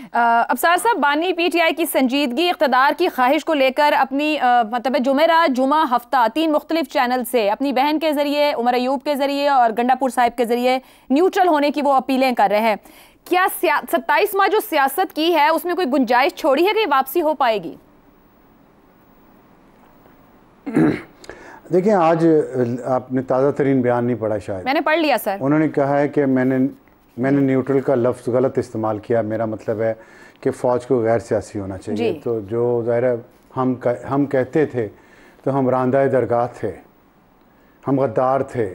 अफसार साहब, बानी पीटीआई की संजीदगी इक़्तिदार की ख्वाहिश को लेकर अपनी मतलब जुमेरात जुमा हफ्ता 3 मुख्तलिफ चैनल से अपनी बहन के ज़रिए, उमर अयूब के ज़रिए और गंडापुर साहिब के ज़रिए न्यूट्रल होने की वो अपीलें कर रहे हैं। क्या 27 माह जो सियासत की है उसमें कोई गुंजाइश छोड़ी है कि वापसी हो पाएगी? देखिए, आज आपने ताज़ा तरीन बयान नहीं पढ़ा, शायद मैंने पढ़ लिया सर। उन्होंने कहा है कि मैंने न्यूट्रल का लफ्ज़ गलत इस्तेमाल किया। मेरा मतलब है कि फ़ौज को गैर सियासी होना चाहिए। तो जो ज़ाहिर है हम कहते थे तो हम रांदाए दरगाह थे, हम गद्दार थे,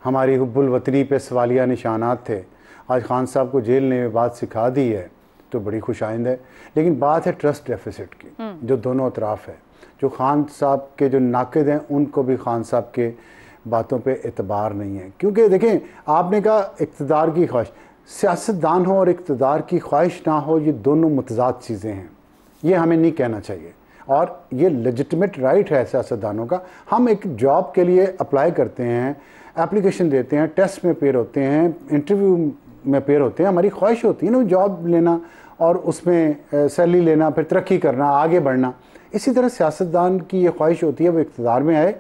हमारी हुब्बुल वतनी पे सवालिया निशानात थे। आज खान साहब को जेल ने बात सिखा दी है तो बड़ी खुशाइंद है। लेकिन बात है ट्रस्ट डेफिसिट की, जो दोनों अतराफ़ है। जो खान साहब के जो नाक़िद हैं उनको भी खान साहब के बातों पे एतबार नहीं है। क्योंकि देखें, आपने कहा इक़्तिदार की ख्वाहिश, सियासतदान हो और इक़्तिदार की ख्वाहिश ना हो, ये दोनों मुतज़ाद चीज़ें हैं। ये हमें नहीं कहना चाहिए और ये लेजिटिमेट राइट है सियासतदानों का। हम एक जॉब के लिए अप्लाई करते हैं, एप्लीकेशन देते हैं, टेस्ट में पेयर होते हैं, इंटरव्यू में पेयर होते हैं। हमारी ख्वाहिश होती है ना जॉब लेना और उसमें सैलरी लेना, फिर तरक्की करना, आगे बढ़ना। इसी तरह सियासतदान की ये ख्वाहिश होती है वो इक़्तिदार में आए।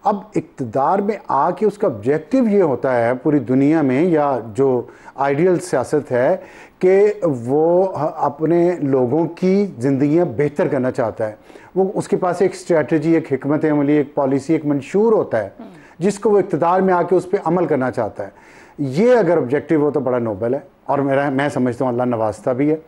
अब इक़्तिदार में आके उसका ऑब्जेक्टिव ये होता है पूरी दुनिया में, या जो आइडियल सियासत है कि वो अपने लोगों की ज़िंदगियाँ बेहतर करना चाहता है। वो उसके पास एक स्ट्रेटजी, एक हिकमत अमली, एक पॉलिसी, एक मंशूर होता है जिसको वो इक़्तिदार में आके उस पर अमल करना चाहता है। ये अगर ऑब्जेक्टिव हो तो बड़ा नोबल है और मैं समझता हूँ अल्लाह नवाजता भी है।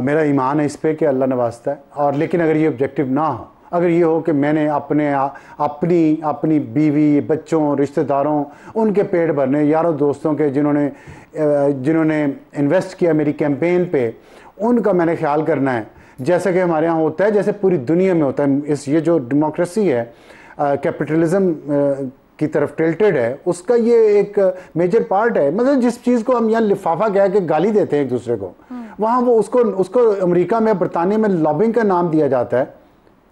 मेरा ईमान है इस पर कि अल्लाह नवाजता है। और लेकिन अगर ये ऑब्जेक्टिव ना हो, अगर ये हो कि मैंने अपनी बीवी, बच्चों, रिश्तेदारों, उनके पेट भरने, यारों दोस्तों के जिन्होंने इन्वेस्ट किया मेरी कैंपेन पे, उनका मैंने ख्याल करना है, जैसा कि हमारे यहाँ होता है, जैसे पूरी दुनिया में होता है। ये जो डेमोक्रेसी है, कैपिटलिज्म की तरफ टिल्टेड है, उसका ये एक मेजर पार्ट है। मतलब जिस चीज़ को हम यहाँ लिफाफा कह के गाली देते हैं एक दूसरे को, वहाँ वो उसको अमेरिका में, बरतानिया में लॉबिंग का नाम दिया जाता है।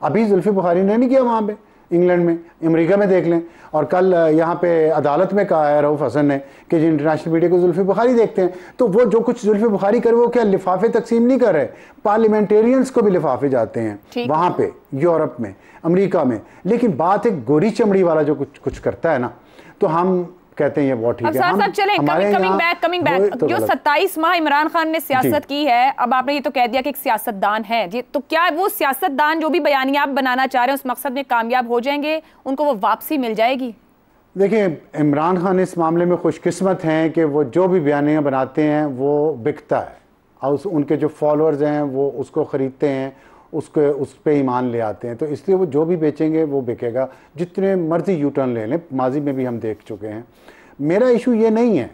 अभी जुल्फी बुखारी ने नहीं किया वहाँ पे, इंग्लैंड में, अमेरिका में देख लें। और कल यहाँ पे अदालत में कहा है रऊफ़ हसन ने कि जो इंटरनेशनल मीडिया को जुल्फी बुखारी देखते हैं, तो वो जो कुछ जुल्फी बुखारी करे वो क्या लिफाफे तकसीम नहीं कर रहे, पार्लियामेंटेरियंस को भी लिफाफे जाते हैं वहाँ पे, यूरोप में, अमेरिका में। लेकिन बात एक गोरी चमड़ी वाला जो कुछ करता है ना, तो हम कहते हैं ये बहुत ठीक है। कमिंग बैक जो 27 माह इमरान खान ने सियासत की है, अब आपने ये तो कह दिया कि एक सियासतदान है जी, तो क्या वो सियासतदान जो भी बयानिया आप बनाना चाह रहे हैं उस मकसद में कामयाब हो जाएंगे, उनको वो वापसी मिल जाएगी? देखिए, इमरान खान इस मामले में खुशकिस्मत हैं कि वो जो भी बयानिया बनाते हैं वो बिकता है और उनके जो फॉलोअर्स हैं वो उसको ख़रीदते हैं, उस पर ईमान ले आते हैं। तो इसलिए वो जो भी बेचेंगे वो बिकेगा, जितने मर्जी यू टर्न ले लें। माजी में भी हम देख चुके हैं। मेरा इशू ये नहीं है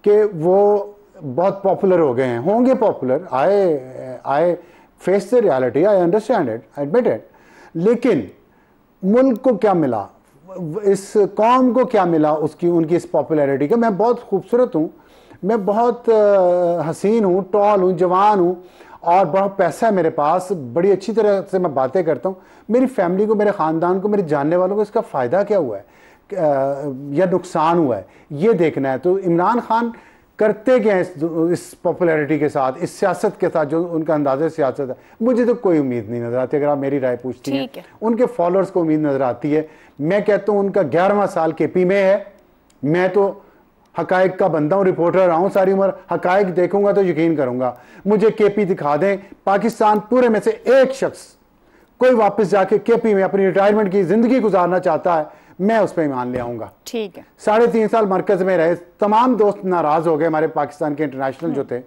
कि वो बहुत पॉपुलर हो गए हैं, होंगे popular, I face the reality, I understand it, I admit it. लेकिन मुल्क को क्या मिला, इस कौम को क्या मिला उनकी इस पॉपुलैरिटी का? मैं बहुत खूबसूरत हूँ, मैं बहुत हसीन हूँ, टॉल हूँ, जवान हूँ और बहुत पैसा है मेरे पास, बड़ी अच्छी तरह से मैं बातें करता हूँ। मेरी फैमिली को, मेरे ख़ानदान को, मेरे जानने वालों को इसका फ़ायदा क्या हुआ है या नुकसान हुआ है, ये देखना है। तो इमरान खान करते क्या है इस पॉपुलैरिटी के साथ, इस सियासत के साथ, जो उनका अंदाज़ा सियासत है, मुझे तो कोई उम्मीद नहीं नज़र आती। अगर आप मेरी राय पूछती हैं, उनके फॉलोअर्स को उम्मीद नज़र आती है। मैं कहता हूँ उनका 11वां साल केपी में है। मैं तो हकायक का बंदा हूँ, रिपोर्टर रहा हूँ सारी उम्र, हकायक देखूंगा तो यकीन करूंगा। मुझे केपी दिखा दें, पाकिस्तान पूरे में से एक शख्स कोई वापस जाके केपी में अपनी रिटायरमेंट की जिंदगी गुजारना चाहता है, मैं उस पर ईमान ले आऊंगा। ठीक है। 3.5 साल मरकज में रहे, तमाम दोस्त नाराज हो गए हमारे पाकिस्तान के इंटरनेशनल जो थे,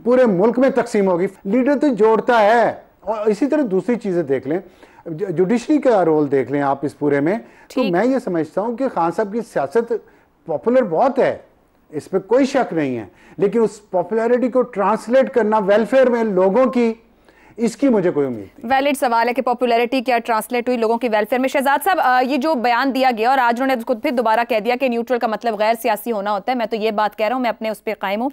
पूरे मुल्क में तकसीम होगी। लीडर तो जोड़ता है। और इसी तरह दूसरी चीजें देख लें, जुडिशरी का रोल देख लें आप इस पूरे में, तो मैं ये समझता हूं कि खान साहब की सियासत पॉपुलर बहुत है, इस पर कोई शक नहीं है। लेकिन उस पॉपुलैरिटी को ट्रांसलेट करना वेलफेयर में लोगों की, इसकी मुझे कोई उम्मीद नहीं। वैलिड सवाल है कि पॉपुलैरिटी क्या ट्रांसलेट हुई लोगों की वेलफेयर में। शहजाद साहब, ये जो बयान दिया गया और आज उन्होंने उसको फिर दोबारा कह दिया कि न्यूट्रल का मतलब गैर सियासी होना होता है, मैं तो ये बात कह रहा हूँ, मैं अपने उस पर कायम हूँ।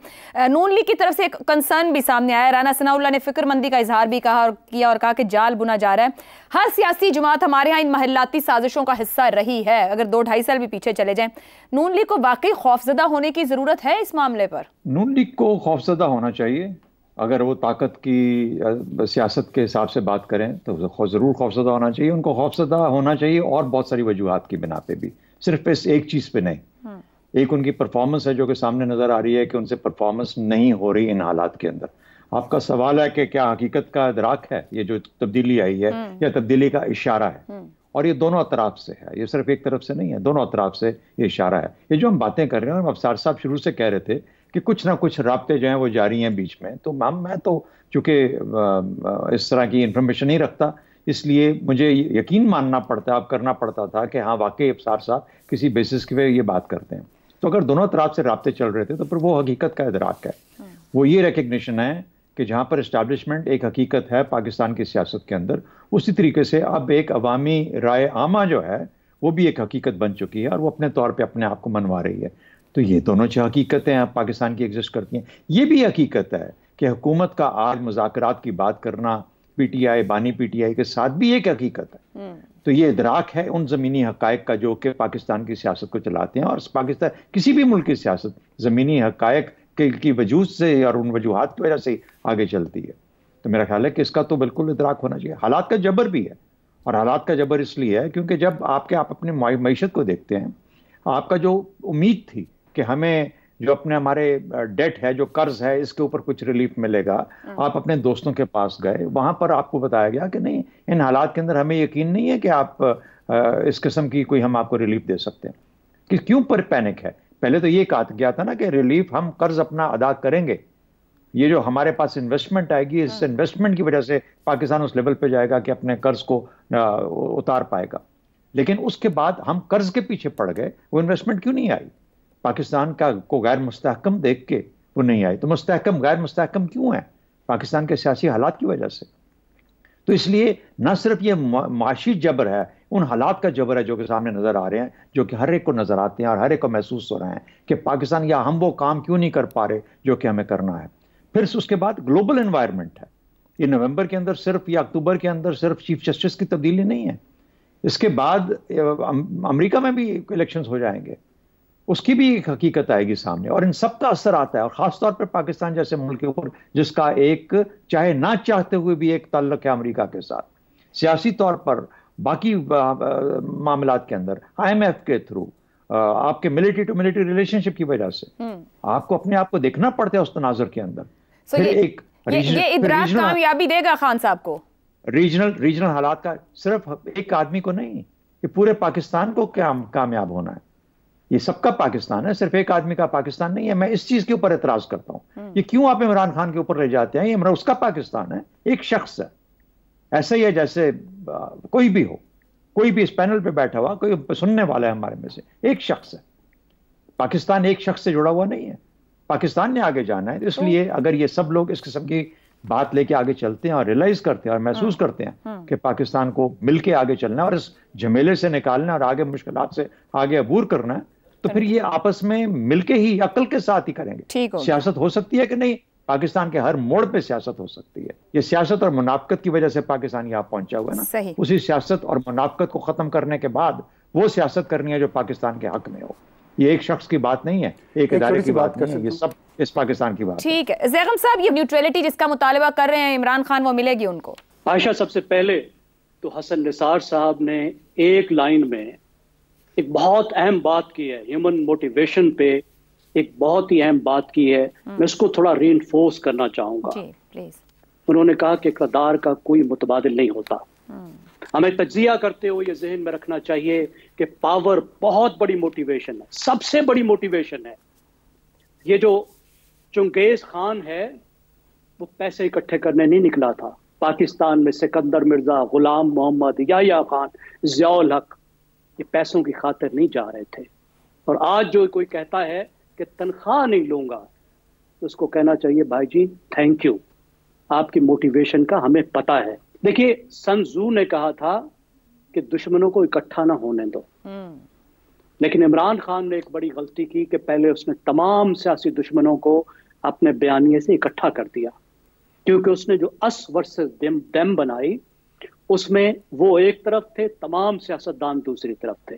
नून लीग की तरफ से एक कंसर्न भी सामने आया। राना सनाउल्लाह ने फिक्रमंदी का इजहार भी कहा कि जाल बुना जा रहा है। हर सियासी जमात हमारे यहाँ इन महलाती साजिशों का हिस्सा रही है, अगर 2-2.5 साल भी पीछे चले जाएं। नून लीग को वाकई खौफजदा होने की जरूरत है इस मामले पर? नून लीग को खौफजदा होना चाहिए। अगर वो ताकत की सियासत के हिसाब से बात करें तो ज़रूर खौफजदा होना चाहिए, उनको खौफजदा होना चाहिए और बहुत सारी वजूहात की बिना पे भी, सिर्फ इस एक चीज़ पे नहीं। एक उनकी परफॉर्मेंस है जो कि सामने नज़र आ रही है कि उनसे परफॉर्मेंस नहीं हो रही इन हालात के अंदर। आपका सवाल है कि क्या हकीकत का इदराक है ये जो तब्दीली आई है, या तब्दीली का इशारा है? और ये दोनों अतराफ से है, ये सिर्फ एक तरफ से नहीं है, दोनों अतराफ से ये इशारा है। ये जो हम बातें कर रहे हैं, और अफसार साहब शुरू से कह रहे थे कि कुछ ना कुछ राब्ते जो हैं वो जारी हैं बीच में, तो मैं तो चूंकि इस तरह की इंफॉर्मेशन नहीं रखता, इसलिए मुझे यकीन मानना पड़ता, अब करना पड़ता था कि हाँ वाकई अफसार साहब किसी बेसिस पे ये बात करते हैं। तो अगर दोनों तरफ से राब्ते चल रहे थे तो फिर वो हकीकत का इदराक है, वो ये रिकग्निशन है कि जहां पर इस्टेब्लिशमेंट एक हकीकत है पाकिस्तान की सियासत के अंदर, उसी तरीके से अब एक अवामी राय आमा जो है वो भी एक हकीकत बन चुकी है और वो अपने तौर पे अपने आप को मनवा रही है। तो ये दोनों हकीकतें अब पाकिस्तान की एग्जिस्ट करती हैं। ये भी हकीकत है कि हुकूमत का आज मुज़ाकरात की बात करना पीटीआई, बानी पीटीआई के साथ भी एक हकीकत है। तो ये इदराक है उन ज़मीनी हकायक का जो कि पाकिस्तान की सियासत को चलाते हैं, और पाकिस्तान किसी भी मुल्क की सियासत ज़मीनी हकायक की वजूद से और उन वजूहात की वजह से आगे चलती है। तो मेरा ख्याल है कि इसका तो बिल्कुल इदराक होना चाहिए। हालात का जबर भी है, और हालात का जबर इसलिए है क्योंकि जब आप अपने मईशत को देखते हैं, आपका जो उम्मीद थी कि हमें जो अपने हमारे डेट है, जो कर्ज है, इसके ऊपर कुछ रिलीफ मिलेगा, आप अपने दोस्तों के पास गए, वहां पर आपको बताया गया कि नहीं, इन हालात के अंदर हमें यकीन नहीं है कि आप इस किस्म की कोई हम आपको रिलीफ दे सकते हैं। कि क्यों पर पैनिक है? पहले तो ये कहा गया था ना कि रिलीफ हम कर्ज अपना अदा करेंगे, ये जो हमारे पास इन्वेस्टमेंट आएगी, इस इन्वेस्टमेंट की वजह से पाकिस्तान उस लेवल पे जाएगा कि अपने कर्ज को उतार पाएगा। लेकिन उसके बाद हम कर्ज के पीछे पड़ गए, वो इन्वेस्टमेंट क्यों नहीं आई? पाकिस्तान को गैर मुस्तहकम देख के वो नहीं आई। तो मुस्तहकम गैर मुस्तहकम क्यों है? पाकिस्तान के सियासी हालात की वजह से। तो इसलिए न सिर्फ ये माशी जबर है, उन हालात का जबर है जो कि सामने नजर आ रहे हैं, जो कि हर एक को नजर आते हैं और हर एक को महसूस हो रहे हैं कि पाकिस्तान या हम वो काम क्यों नहीं कर पा रहे जो कि हमें करना है। फिर उसके बाद ग्लोबल एनवायरनमेंट है। ये नवंबर के अंदर सिर्फ या अक्टूबर के अंदर सिर्फ चीफ जस्टिस की तब्दीली नहीं है, इसके बाद अमेरिका में भी इलेक्शंस हो जाएंगे, उसकी भी एक हकीकत आएगी सामने, और इन सब का असर आता है। और खासतौर पर पाकिस्तान जैसे मुल्क के ऊपर जिसका एक चाहे ना चाहते हुए भी एक ताल्लुक है अमेरिका के साथ, सियासी तौर पर, बाकी मामलात के अंदर, IMF के थ्रू, आपके मिलिट्री टू मिलिट्री रिलेशनशिप की वजह से आपको अपने आप को देखना पड़ता है उस तनाजुर के अंदर। फिर ये इदराक कामयाबी देगा खान साहब को। रीजनल हालात का सिर्फ एक आदमी को नहीं, ये पूरे पाकिस्तान को कामयाब होना है। ये सबका पाकिस्तान है, सिर्फ एक आदमी का पाकिस्तान नहीं है। मैं इस चीज के ऊपर एतराज करता हूं, ये क्यों आप इमरान खान के ऊपर ले जाते हैं? ये उसका पाकिस्तान है, एक शख्स है। ऐसा ही है जैसे कोई भी हो, कोई भी इस पैनल पे बैठा हुआ, कोई सुनने वाला है हमारे में से, एक शख्स है। पाकिस्तान एक शख्स से जुड़ा हुआ नहीं है, पाकिस्तान ने आगे जाना है। इसलिए अगर ये सब लोग इस किस्म की बात लेके आगे चलते हैं और रियलाइज करते हैं और महसूस करते हैं कि पाकिस्तान को मिलके आगे चलना है और इस झमेले से निकालना और आगे मुश्किलात से आगे अबूर करना है, तो फिर ये आपस में मिलके ही अकल के साथ ही करेंगे। सियासत हो सकती है कि नहीं, पाकिस्तान के हर मोड़ पे सियासत हो सकती है। ये सियासत और मुनाफकत की वजह से पाकिस्तान यहाँ पहुंचा हुआ है ना, उसी सियासत और मुनाफकत को खत्म करने के बाद वो सियासत करनी है जो पाकिस्तान के हक में हो। ये एक शख्स की बात नहीं है, एक इदारे की बात नहीं है, ये सब इस पाकिस्तान की बात। ठीक है ज़ैगम साहब, ये न्यूट्रलिटी जिसका मुतालबा कर रहे हैं इमरान खान, वो मिलेगी उनको? आयशा, सबसे पहले तो हसन निसार साहब ने एक लाइन में एक बहुत अहम बात की है, ह्यूमन मोटिवेशन पे एक बहुत ही अहम बात की है। मैं उसको थोड़ा रीइंफोर्स करना चाहूंगा। उन्होंने कहा कि इक़्तिदार का कोई मुतबादिल नहीं होता। हमें तज्जिया करते हुए ये जहन में रखना चाहिए कि पावर बहुत बड़ी मोटिवेशन है, सबसे बड़ी मोटिवेशन है। ये जो चुंगेज खान है वो पैसे इकट्ठे करने नहीं निकला था। पाकिस्तान में सिकंदर मिर्जा, गुलाम मोहम्मद, याह्या खान, ज़ियाउल हक, ये पैसों की खातिर नहीं जा रहे थे। और आज जो कोई कहता है कि तनख्वाह नहीं लूंगा, तो उसको कहना चाहिए भाई जी थैंक यू, आपकी मोटिवेशन का हमें पता है। देखिए, सन त्सू ने कहा था कि दुश्मनों को इकट्ठा ना होने दो, लेकिन इमरान खान ने एक बड़ी गलती की कि पहले उसने तमाम सियासी दुश्मनों को अपने बयानिए से इकट्ठा कर दिया, क्योंकि उसने जो अस वर्सेस देम बनाई उसमें वो एक तरफ थे, तमाम सियासतदान दूसरी तरफ थे।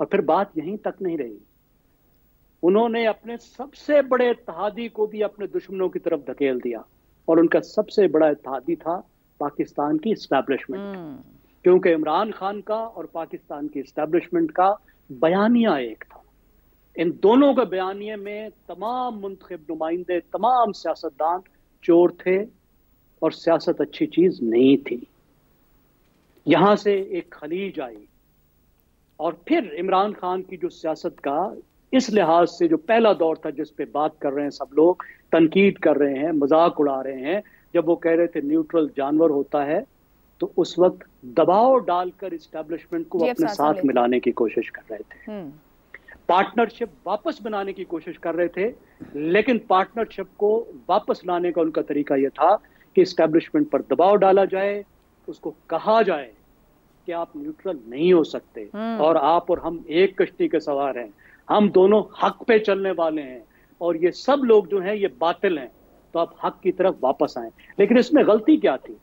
और फिर बात यहीं तक नहीं रही, उन्होंने अपने सबसे बड़े इत्तेहादी को भी अपने दुश्मनों की तरफ धकेल दिया। और उनका सबसे बड़ा इत्तेहादी था पाकिस्तान की इस्टेब्लिशमेंट, क्योंकि इमरान खान का और पाकिस्तान की इस्टेब्लिशमेंट का बयानिया एक था। इन दोनों के बयानिए में तमाम मुंतखब नुमाइंदे, तमाम सियासतदान चोर थे और सियासत अच्छी चीज नहीं थी। यहां से एक खलीज आई और फिर इमरान खान की जो सियासत का इस लिहाज से जो पहला दौर था जिस पे बात कर रहे हैं सब लोग, तनकीद कर रहे हैं, मजाक उड़ा रहे हैं, जब वो कह रहे थे न्यूट्रल जानवर होता है, तो उस वक्त दबाव डालकर इस्टेब्लिशमेंट को अपने साथ मिलाने की कोशिश कर रहे थे, पार्टनरशिप वापस बनाने की कोशिश कर रहे थे। लेकिन पार्टनरशिप को वापस लाने का उनका तरीका यह था कि इस्टेब्लिशमेंट पर दबाव डाला जाए, उसको कहा जाए कि आप न्यूट्रल नहीं हो सकते और आप और हम एक कश्ती के सवार हैं, हम दोनों हक पे चलने वाले हैं और ये सब लोग जो हैं ये बातिल हैं, तो आप हक की तरफ वापस आए। लेकिन इसमें गलती क्या थी?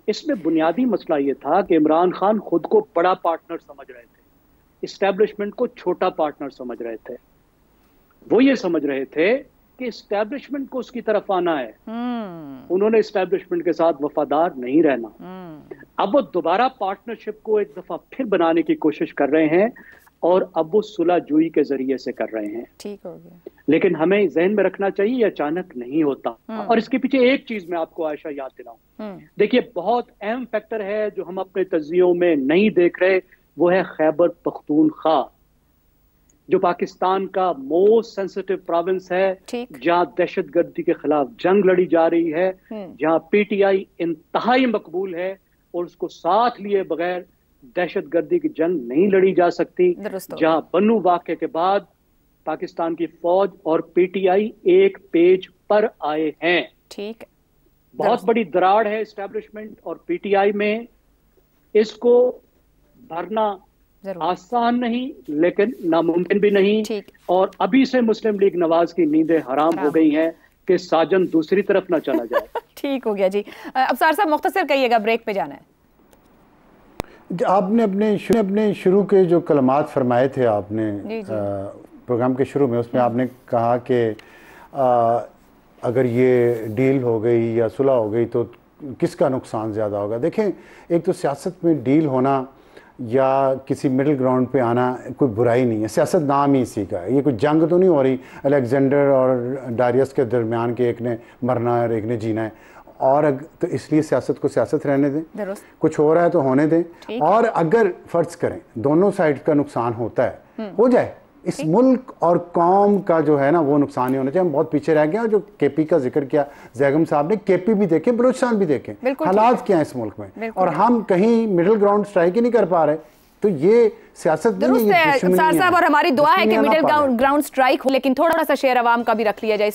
इसमें बुनियादी मसला ये था कि इमरान खान खुद को बड़ा पार्टनर समझ रहे थे, इस्टेब्लिशमेंट को छोटा पार्टनर समझ रहे थे। वो ये समझ रहे थे कि इस्टेब्लिशमेंट को उसकी तरफ आना है, उन्होंने इस्टेब्लिशमेंट के साथ वफादार नहीं रहना। अब वो दोबारा पार्टनरशिप को एक दफा फिर बनाने की कोशिश कर रहे हैं और अब वो सुलह जुई के जरिए से कर रहे हैं। ठीक हो गया। लेकिन हमें जहन में रखना चाहिए ये अचानक नहीं होता। और इसके पीछे एक चीज मैं आपको आयशा याद दिलाऊं, देखिए बहुत अहम फैक्टर है जो हम अपने तज्जियों में नहीं देख रहे, वो है खैबर पख्तूनख्वा, जो पाकिस्तान का मोस्ट सेंसिटिव प्रोविंस है, जहां दहशतगर्दी के खिलाफ जंग लड़ी जा रही है, जहां पीटीआई इंतहाई मकबूल है और उसको साथ लिए बगैर दहशतगर्दी की जंग नहीं लड़ी जा सकती, जहां बन्नू वाक़े के बाद पाकिस्तान की फौज और पीटीआई एक पेज पर आए हैं। ठीक, बहुत बड़ी दरार है एस्टेब्लिशमेंट और पीटीआई में, इसको भरना आसान नहीं लेकिन नामुमकिन भी नहीं। और अभी से मुस्लिम लीग नवाज की नींदें हराम हो गई हैं कि साजन दूसरी तरफ ना चला जाए। ठीक हो गया जी। अफसार साहब मुख्तसर कहिएगा, ब्रेक पे जाना है। आपने अपने शुरू के जो कलमात फरमाए थे आपने प्रोग्राम के शुरू में, उसमें आपने कहा कि अगर ये डील हो गई या सुलह हो गई तो किसका नुकसान ज़्यादा होगा। देखें, एक तो सियासत में डील होना या किसी मिडिल ग्राउंड पे आना कोई बुराई नहीं है, सियासत नाम ही इसी का है। ये कोई जंग तो नहीं हो रही अलेक्जेंडर और डारियस के दरमियान के एक ने मरना है और एक ने जीना है, और तो इसलिए सियासत को सियासत रहने दें, कुछ हो रहा है तो होने दें। और अगर फ़र्ज करें दोनों साइड का नुकसान होता है, हो जाए, इस मुल्क और कौम का जो है ना वो नुकसान नहीं होना चाहिए। हम बहुत पीछे रह गए। और जो केपी का जिक्र किया जैगम साहब ने, केपी भी देखे, बलूचिस्तान भी देखे, हालात क्या है इस मुल्क में, और हम कहीं मिडिल ग्राउंड स्ट्राइक ही नहीं कर पा रहे। तो ये सियासत नहीं है, साहब, और हमारी दुआ है कि मिडिल ग्राउंड स्ट्राइक हो, लेकिन थोड़ा सा शेयर अवाम का भी रख लिया जाए।